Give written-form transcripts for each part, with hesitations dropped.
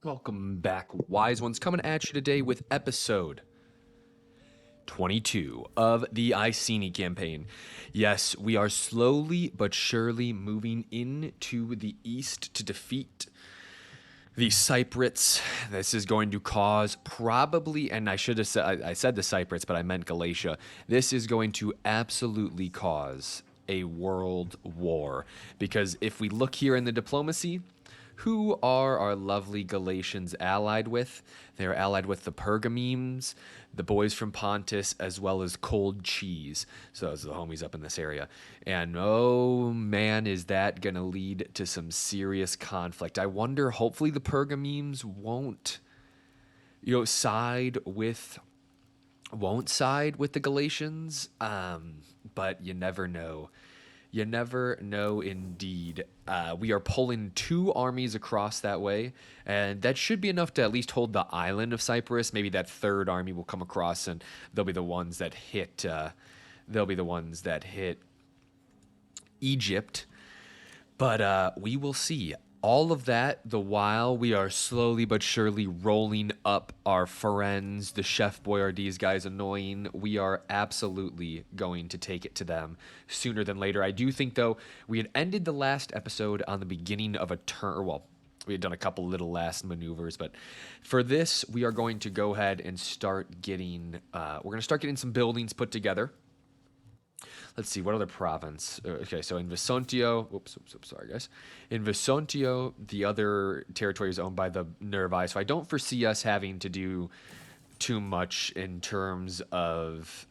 Welcome back, wise ones, coming at you today with episode 22 of the Iceni campaign. Yes, we are slowly but surely moving into the east to defeat the Cypriots. This is going to cause probably, and I should have said, I said the Cypriots, but I meant Galatia. This is going to absolutely cause a world war. Because if we look here in the diplomacy, who are our lovely Galatians allied with? They're allied with the Pergamemes, the boys from Pontus, as well as Cold Cheese. So those are the homies up in this area. And oh man, is that going to lead to some serious conflict. I wonder, hopefully the Pergamemes won't, won't side with the Galatians. But you never know. You never know indeed. We are pulling two armies across that way, and that should be enough to at least hold the island of Cyprus. Maybe that third army will come across, and they'll be the ones that hit. They'll be the ones that hit Egypt. But we will see. All of that the while we are slowly but surely rolling up our friends, the Chef Boyardee guys annoying. We are absolutely going to take it to them sooner than later. I do think, though, we had ended the last episode on the beginning of a turn. Well, we had done a couple little last maneuvers, but for this, we are going to go ahead and start getting. We're going to start getting some buildings put together. Let's see, what other province? Okay, so in Vesontio, sorry guys. In Vesontio, the other territory is owned by the Nervi, so I don't foresee us having to do too much in terms of,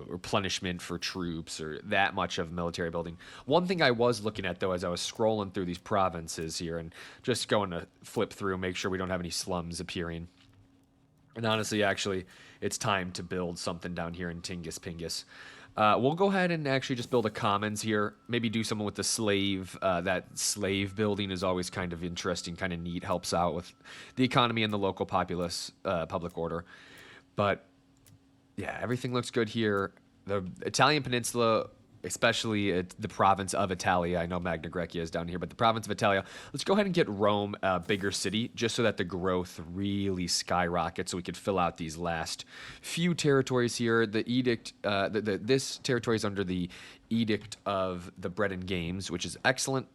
replenishment for troops or that much of military building. One thing I was looking at, though, as I was scrolling through these provinces here and just going to flip through, make sure we don't have any slums appearing. And honestly, actually, it's time to build something down here in Tingus Pingus. We'll go ahead and actually just build a commons here. Maybe do something with the slave. That slave building is always kind of interesting, kind of neat. Helps out with the economy and the local populace, public order. But yeah, everything looks good here. The Italian peninsula, especially the province of Italia. I know Magna Graecia is down here, but the province of Italia. Let's go ahead and get Rome a bigger city, just so that the growth really skyrockets, so we could fill out these last few territories here. The edict, this territory is under the edict of the Bread and Games, which is excellent.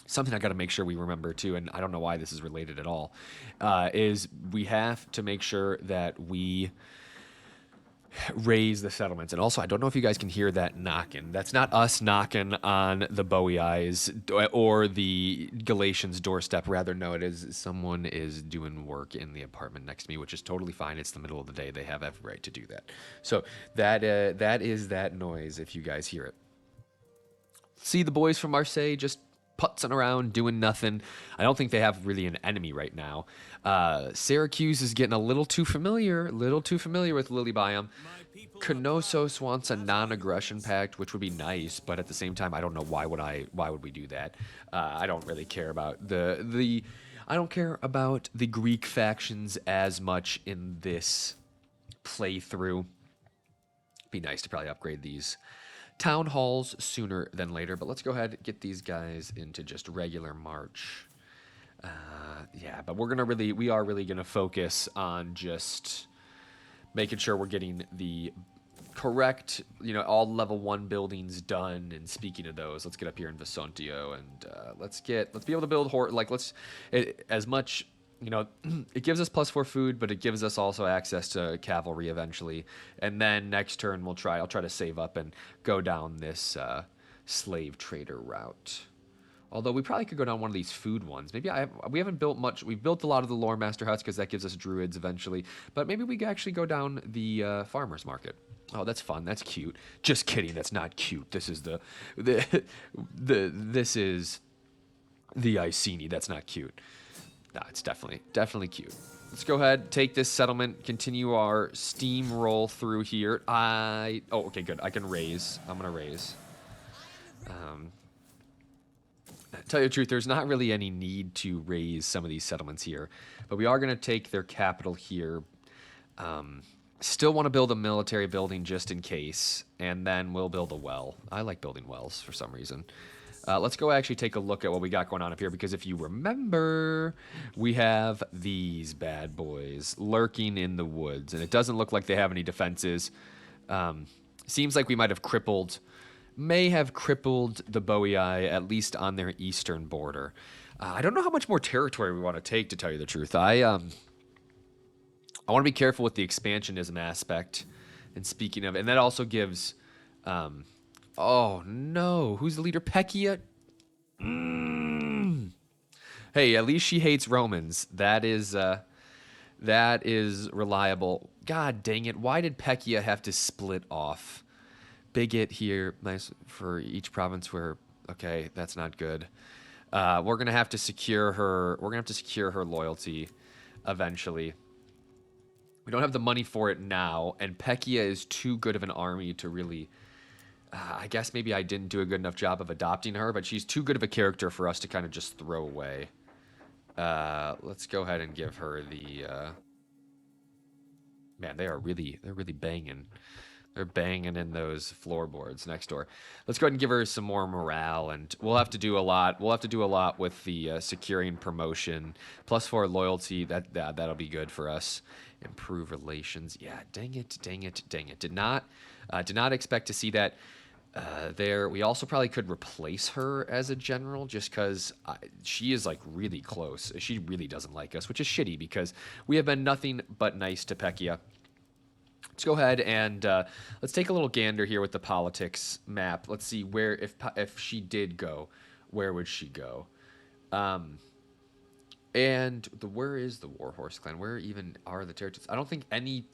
Something I got to make sure we remember too, and I don't know why this is related at all, is we have to make sure that we raise the settlements. And also, I don't know if you guys can hear that knocking. That's not us knocking on the Bowie Eyes or the Galatians doorstep. Rather, no, it is someone is doing work in the apartment next to me, which is totally fine. It's the middle of the day. They have every right to do that. So that is that noise if you guys hear it. See the boys from Marseille just putzing around, doing nothing. I don't think they have really an enemy right now. Syracuse is getting a little too familiar with Lily Biome. Knossos wants a non-aggression pact, which would be nice, but at the same time, I don't know why would we do that. I don't really care about I don't care about the Greek factions as much in this playthrough. Be nice to probably upgrade these town halls sooner than later, but let's go ahead and get these guys into just regular march. Yeah, but we are really gonna focus on just making sure we're getting the correct, all level 1 buildings done. And speaking of those, let's get up here in Vesontio and let's be able to build as much. It gives us +4 food, but it gives us also access to cavalry eventually. And then next turn I'll try to save up and go down this slave trader route. Although we probably could go down one of these food ones. Maybe we haven't built much. We've built a lot of the lore master huts because that gives us druids eventually. But maybe we could actually go down the farmer's market. Oh, that's fun. That's cute. Just kidding. That's not cute. This is this is the Iceni. That's not cute. No, it's definitely cute. Let's go ahead, take this settlement, continue our steamroll through here. Okay, good. I can raise. I'm gonna raise. Tell you the truth, there's not really any need to raise some of these settlements here, but we are gonna take their capital here. Still want to build a military building just in case, and then we'll build a well. I like building wells for some reason. Let's go actually take a look at what we got going on up here, because if you remember, we have these bad boys lurking in the woods, and it doesn't look like they have any defenses. Seems like we may have crippled the Boii, at least on their eastern border. I don't know how much more territory we want to take, to tell you the truth. I want to be careful with the expansionism aspect. And speaking of, and that also gives, oh no, who's the leader? Pekia? Hey, at least she hates Romans. That is reliable. God dang it! Why did Pekia have to split off? Bigot here, nice for each province. Where okay, that's not good. We're gonna have to secure her. We're gonna have to secure her loyalty eventually. We don't have the money for it now, and Pekia is too good of an army to really. I guess maybe I didn't do a good enough job of adopting her, but she's too good of a character for us to kind of just throw away. Let's go ahead and give her the. Man, they're really banging. They're banging in those floorboards next door. Let's go ahead and give her some more morale, and we'll have to do a lot. We'll have to do a lot with the securing promotion, plus 4 loyalty. That'll be good for us. Improve relations. Yeah, dang it. Did not expect to see that. There, we also probably could replace her as a general, just because she is like really close. She really doesn't like us, which is shitty because we have been nothing but nice to Pekia. Let's go ahead and let's take a little gander here with the politics map. Let's see where, if she did go, where would she go? And where is the Warhorse clan? Where even are the territories? I don't think any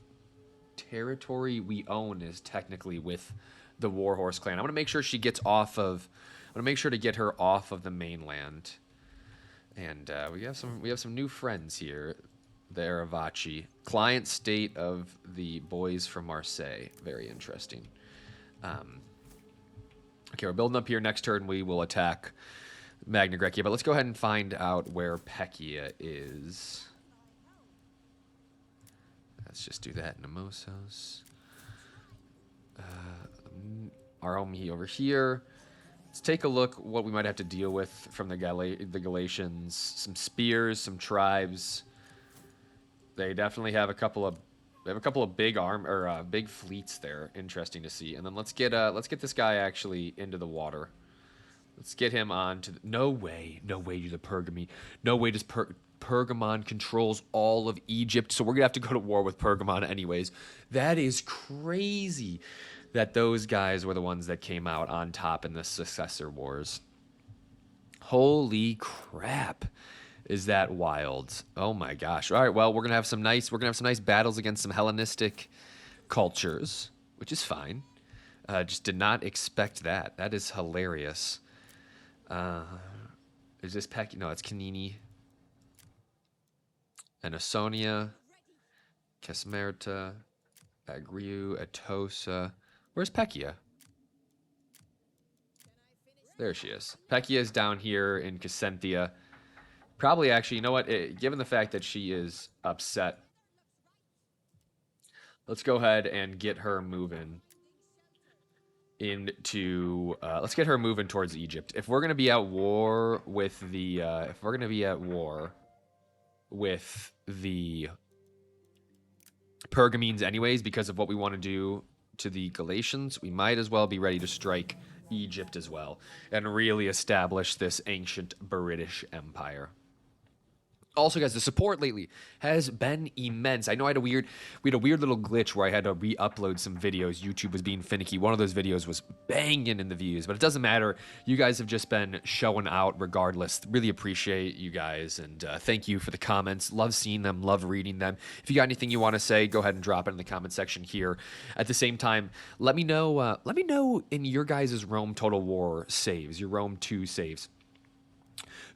territory we own is technically with the Warhorse clan. I want to make sure she gets off of. I want to make sure to get her off of the mainland. And we have some new friends here. The Aravaci, client state of the boys from Marseille. Very interesting. Okay, we're building up here. Next turn, we will attack Magna Graecia. But let's go ahead and find out where Pekia is. Let's just do that. Nemosos. Our homie over here. Let's take a look what we might have to deal with from the Galatians. Some spears, some tribes. They definitely have a couple of big fleets there. Interesting to see. And then let's get this guy actually into the water. Let's get him on to no way to the Pergamene. No way does Pergamon controls all of Egypt, so we're gonna have to go to war with Pergamon anyways. That is crazy that those guys were the ones that came out on top in the successor wars. Holy crap. Is that wild? Oh my gosh. All right, well, we're going to have some nice battles against some Hellenistic cultures, which is fine. Just did not expect that. That is hilarious. Is this Peck? No, it's Canini. Anasonia, Kesmerta, Agriu, Atosa. Where's Pekia? There she is. Pekia is down here in Casenthia. Probably actually, you know what? Given the fact that she is upset, let's go ahead and get her moving into. Let's get her moving towards Egypt. If we're gonna be at war with the, Pergamenes, anyways, because of what we want to do to the Galatians, we might as well be ready to strike Egypt as well and really establish this ancient British Empire. Also, guys, the support lately has been immense. I know we had a weird little glitch where I had to re-upload some videos. YouTube was being finicky. One of those videos was banging in the views, but it doesn't matter. You guys have just been showing out regardless. Really appreciate you guys, and thank you for the comments. Love seeing them, love reading them. If you got anything you want to say, go ahead and drop it in the comment section here. At the same time, let me know in your guys' Rome Total War saves, your Rome 2 saves,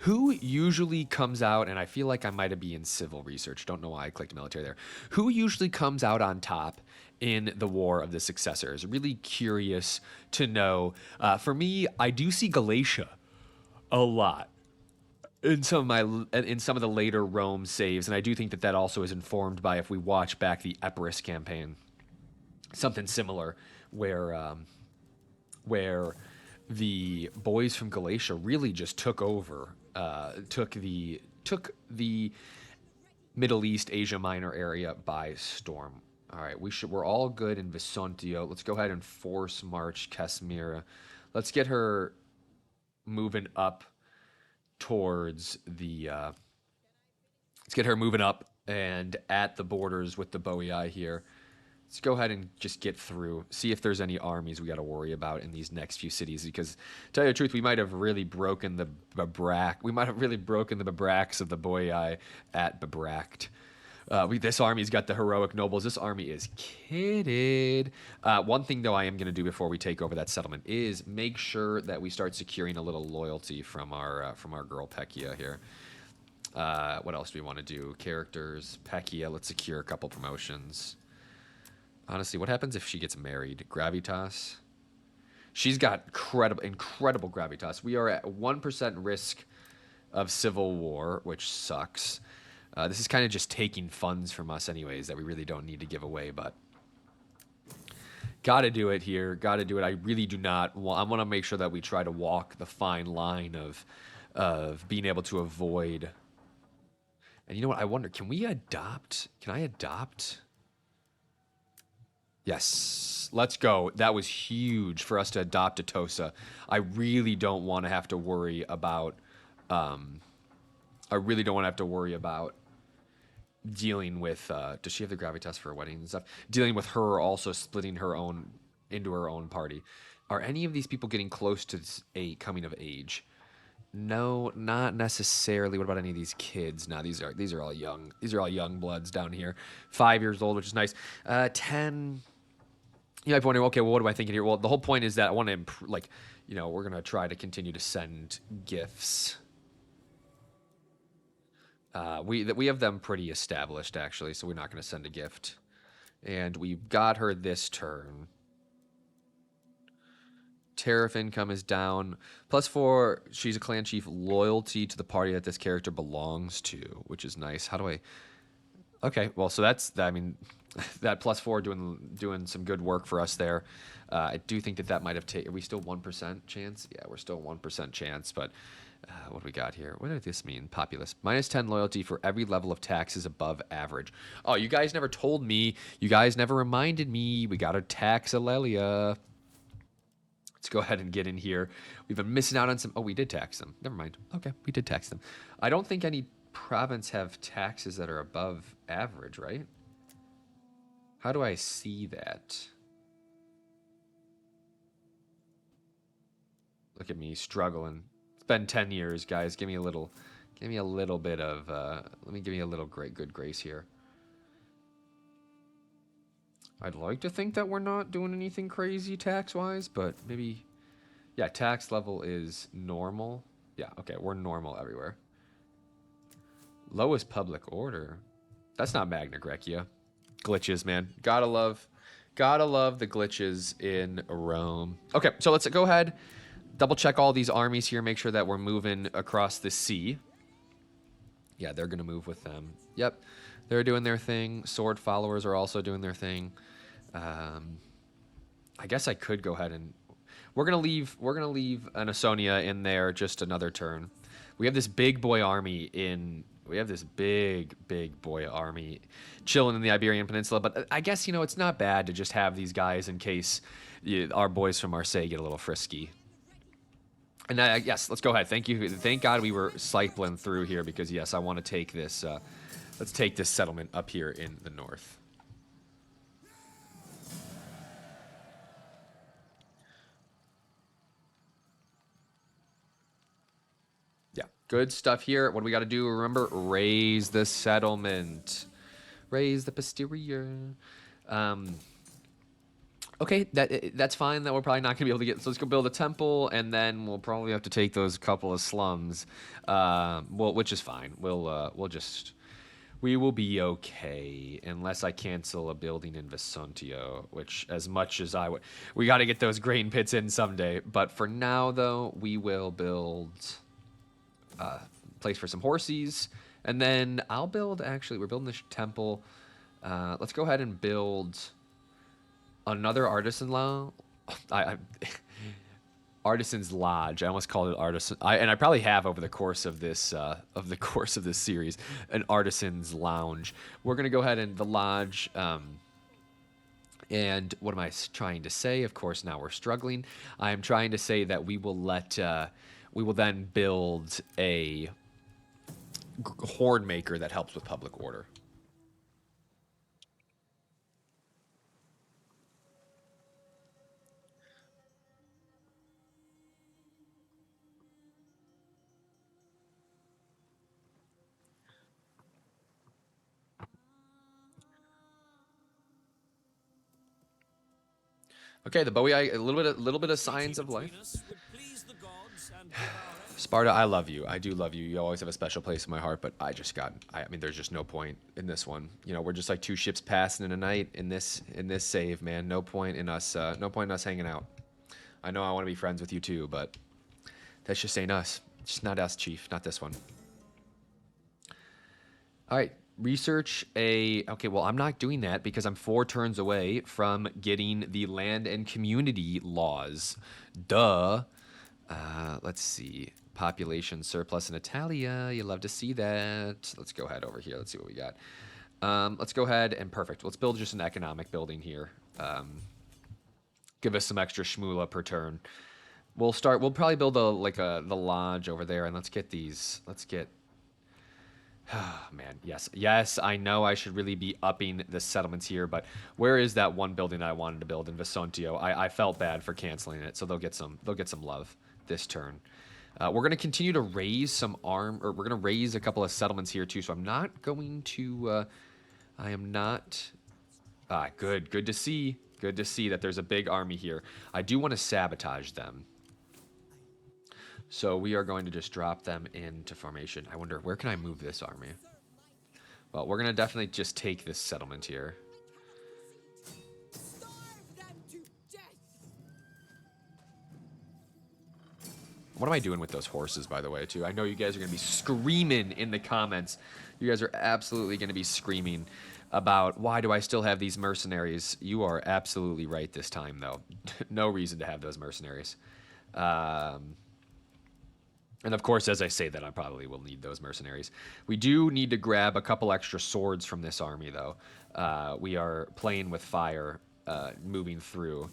who usually comes out, and I feel like I might have been in civil research. Don't know why I clicked military there. Who usually comes out on top in the War of the Successors? Really curious to know. For me, I do see Galatia a lot in some of the later Rome saves, and I do think that also is informed by if we watch back the Epirus campaign, something similar, where the boys from Galatia really just took over, took the Middle East, Asia Minor area by storm. All right, we're all good in Visontio. Let's go ahead and force march Casimira. Let's get her moving up towards the. Let's get her moving up and at the borders with the Boii here. Let's go ahead and just get through. See if there's any armies we got to worry about in these next few cities. Because, to tell you the truth, we might have really broken the Babrak. We might have really broken the Babraks of the Boii at Babrakt. This army's got the heroic nobles. This army is kitted. One thing, though, I am going to do before we take over that settlement is make sure that we start securing a little loyalty from our girl Pekia here. What else do we want to do? Characters, Pekia. Let's secure a couple promotions. Honestly, what happens if she gets married? Gravitas. She's got incredible gravitas. We are at 1% risk of civil war, which sucks. This is kind of just taking funds from us anyways that we really don't need to give away, but gotta do it here. Gotta do it. I really do not want... I want to make sure that we try to walk the fine line of being able to avoid... And you know what? I wonder, can I adopt? Yes. Let's go. That was huge for us to adopt Atosa. I really don't want to have to worry about... dealing with does she have the gravitas for her wedding and stuff, dealing with her also splitting her own into her own party. Are any of these people getting close to a coming of age? No, not necessarily. What about any of these kids? No, these are all young bloods down here. 5 years old, which is nice. 10. You might be wondering, okay, well, what am I thinking here? Well, the whole point is that I want to improve, we're gonna try to continue to send gifts. We have them pretty established, actually, so we're not going to send a gift. And we've got her this turn. Tariff income is down. +4, she's a clan chief. Loyalty to the party that this character belongs to, which is nice. How do I... Okay, well, so that +4 doing some good work for us there. I do think that might have taken... Are we still 1% chance? Yeah, we're still 1% chance, but... what do we got here? What does this mean? Populous. -10 loyalty for every level of taxes above average. Oh, you guys never told me. You guys never reminded me. We got to tax Alelia. Let's go ahead and get in here. We've been missing out on some... Oh, we did tax them. Never mind. Okay, we did tax them. I don't think any province have taxes that are above average, right? How do I see that? Look at me struggling. It's been 10 years, guys. Give me a little bit of, let me give you a little good grace here. I'd like to think that we're not doing anything crazy tax-wise, but maybe, yeah, tax level is normal. Yeah, okay, we're normal everywhere. Lowest public order. That's not Magna Graecia. Glitches, man. Gotta love the glitches in Rome. Okay, so let's go ahead. Double check all these armies here, make sure that we're moving across the sea. Yeah, they're going to move with them. Yep, they're doing their thing. Sword followers are also doing their thing. I guess I could go ahead and... We're going to leave an Iceni in there just another turn. We have this big boy army chilling in the Iberian Peninsula, but I guess, it's not bad to just have these guys in case our boys from Marseille get a little frisky. And yes, let's go ahead. Thank you. Thank God we were cycling through here because, yes, I want to take this. Let's take this settlement up here in the north. Yeah, good stuff here. What do we got to do? Remember, raise the settlement. Raise the posterior. Okay, that's fine. That we're probably not going to be able to get. So let's go build a temple, and then we'll probably have to take those couple of slums. Which is fine. We will be okay unless I cancel a building in Visontio. Which, as much as we got to get those grain pits in someday. But for now, though, we will build a place for some horses, and then I'll build. Actually, we're building this temple. Let's go ahead and build another artisan law. Artisan's Lodge. I almost called it Artisan. I probably have over the course of this series, an Artisan's Lounge. We're gonna go ahead and the lodge. And what am I trying to say? Of course, now we're struggling. I am trying to say that we will then build a horn maker that helps with public order. Okay, the Bowie, a little bit of signs of life. Sparta, I love you. I do love you. You always have a special place in my heart, but I mean, there's just no point in this one. You know, we're just like two ships passing in a night in this save, man. No point in us hanging out. I know I want to be friends with you too, but that's just ain't us. Just not us, Chief. Not this one. All right. Research a... Okay, well, I'm not doing that because I'm 4 turns away from getting the land and community laws. Duh. Let's see. Population surplus in Italia. You love to see that. Let's go ahead over here. Let's see what we got. Let's go ahead and perfect. Let's build just an economic building here. Give us some extra shmoola per turn. We'll probably build the lodge over there, and let's get these. Let's get... Oh, man, yes, I know I should really be upping the settlements here, but where is that one building that I wanted to build in Visontio? I felt bad for canceling it, so they'll get some love this turn. We're going to continue to raise some we're going to raise a couple of settlements here too, so I'm not going to, I am not, good to see that there's a big army here. I do want to sabotage them. So we are going to just drop them into formation. I wonder, where can I move this army? Well, we're going to definitely just take this settlement here. What am I doing with those horses, by the way, too? I know you guys are going to be screaming in the comments. You guys are absolutely going to be screaming about why do I still have these mercenaries. You are absolutely right this time, though. No reason to have those mercenaries. And of course, as I say that, I probably will need those mercenaries. We do need to grab a couple extra swords from this army, though. We are playing with fire, moving through.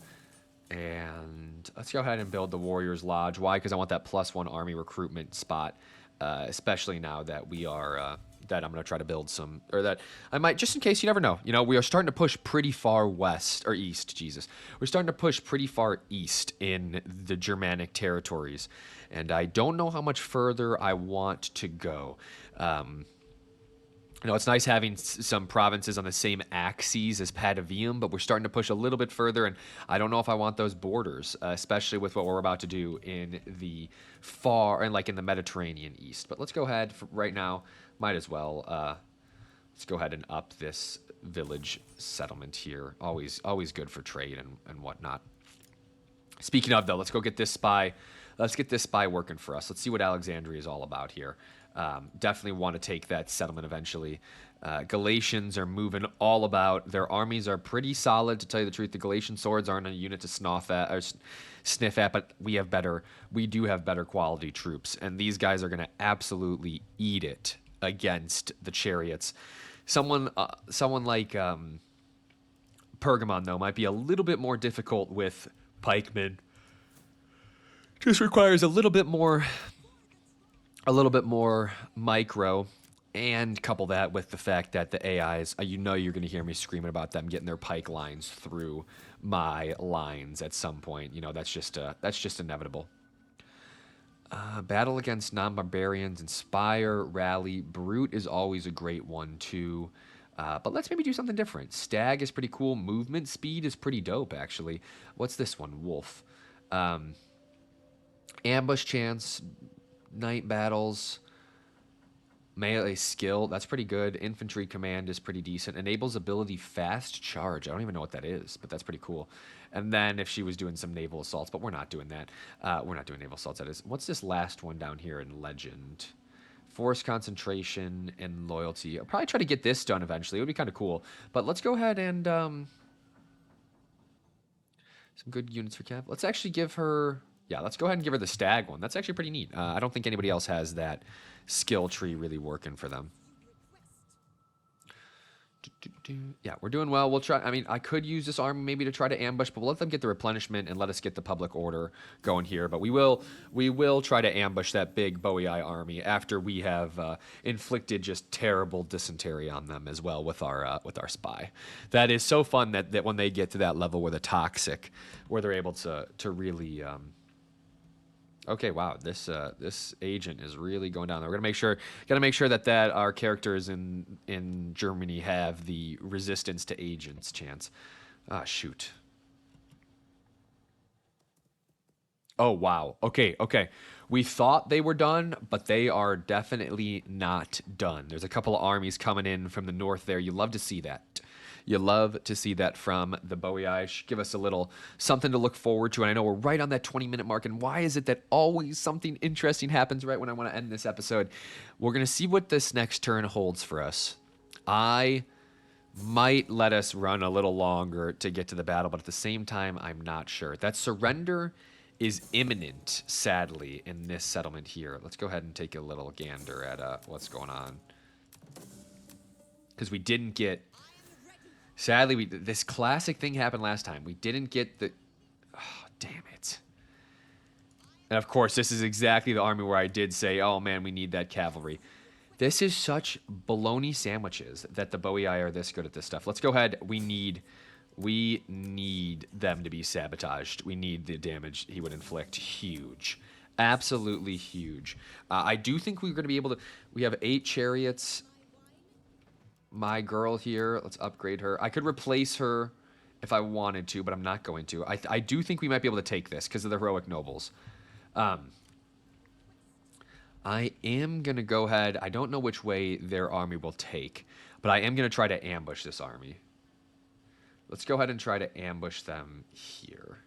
And let's go ahead and build the Warriors Lodge. Why? Because I want that +1 army recruitment spot, especially now that we are... that I'm going to try to build some... Or that I might... Just in case, you never know. You know, we are starting to push pretty far west... Or east, Jesus. We're starting to push pretty far east in the Germanic territories. And I don't know how much further I want to go. You know, it's nice having some provinces on the same axes as Patavium, but we're starting to push a little bit further, and I don't know if I want those borders, especially with what we're about to do in the in the Mediterranean East. But let's go ahead right now. Might as well. Let's go ahead and up this village settlement here. Always good for trade and whatnot. Speaking of, though, let's go get this spy. Let's get this spy working for us. Let's see what Alexandria is all about here. Definitely want to take that settlement eventually. Galatians are moving all about. Their armies are pretty solid, to tell you the truth. The Galatian swords aren't a unit to sniff at, but we do have better quality troops, and these guys are going to absolutely eat it against the chariots. Someone like Pergamon, though, might be a little bit more difficult with pikemen. Just requires a little bit more micro, and couple that with the fact that the AIs, you know, you're going to hear me screaming about them getting their pike lines through my lines at some point. You know, that's just inevitable. Battle against non-barbarians, inspire, rally, brute is always a great one too. But let's maybe do something different. Stag is pretty cool. Movement speed is pretty dope, actually. What's this one? Wolf. Ambush chance, night battles, melee skill, that's pretty good. Infantry command is pretty decent. Enables ability fast charge. I don't even know what that is, but that's pretty cool. And then if she was doing some naval assaults, but we're not doing that. We're not doing naval assaults, that is. What's this last one down here in Legend? Force concentration and loyalty. I'll probably try to get this done eventually. It would be kind of cool. But let's go ahead and... some good units for Cap. Let's actually give her... Yeah, let's go ahead and give her the stag one. That's actually pretty neat. I don't think anybody else has that skill tree really working for them. Yeah, we're doing well. We'll try. I mean, I could use this army maybe to try to ambush, but we'll let them get the replenishment and let us get the public order going here. But we will try to ambush that big Boii army after we have inflicted just terrible dysentery on them as well with our spy. That is so fun that when they get to that level where they're toxic, where they're able to really. Okay, wow. This agent is really going down there. We're gotta make sure that our characters in Germany have the resistance to agents chance. Ah, shoot. Oh, wow. Okay, okay. We thought they were done, but they are definitely not done. There's a couple of armies coming in from the north there. You love to see that. You love to see that from the Boii. Give us a little something to look forward to. And I know we're right on that 20-minute mark. And why is it that always something interesting happens right when I want to end this episode? We're going to see what this next turn holds for us. I might let us run a little longer to get to the battle, but at the same time, I'm not sure. That surrender is imminent, sadly, in this settlement here. Let's go ahead and take a little gander at what's going on. Because we didn't get... Sadly, this classic thing happened last time. We didn't get the... Oh, damn it. And of course, this is exactly the army where I did say, oh man, we need that cavalry. This is such bologna sandwiches that the Boii are this good at this stuff. Let's go ahead. We need them to be sabotaged. We need the damage he would inflict. Huge. Absolutely huge. I do think we're going to be able to... We have 8 chariots... My girl here, let's upgrade her. I could replace her if I wanted to, but I'm not going to. I do think we might be able to take this because of the heroic nobles. I am going to go ahead. I don't know which way their army will take, but I am going to try to ambush this army. Let's go ahead and try to ambush them here.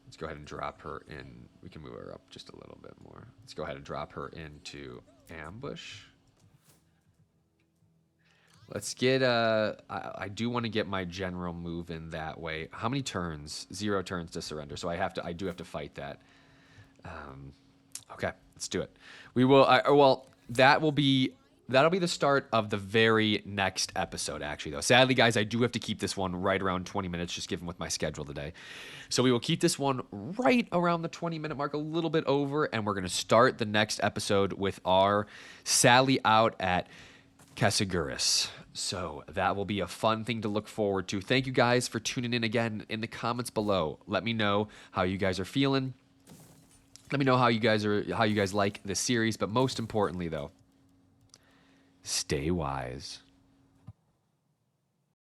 Let's go ahead and drop her in. We can move her up just a little bit more. Let's go ahead and drop her into ambush. Let's get I do want to get my general move in that way. How many turns? 0 turns to surrender. So I do have to fight that. Okay, let's do it. We will. Well, that'll be the start of the very next episode. Actually, though, sadly, guys, I do have to keep this one right around 20 minutes, just given with my schedule today. So we will keep this one right around the 20-minute mark, a little bit over, and we're gonna start the next episode with our sally out at Casiguris. So that will be a fun thing to look forward to. Thank you guys for tuning in again. In the comments below, let me know how you guys are feeling. Let me know how you guys like this series, but most importantly though, stay wise.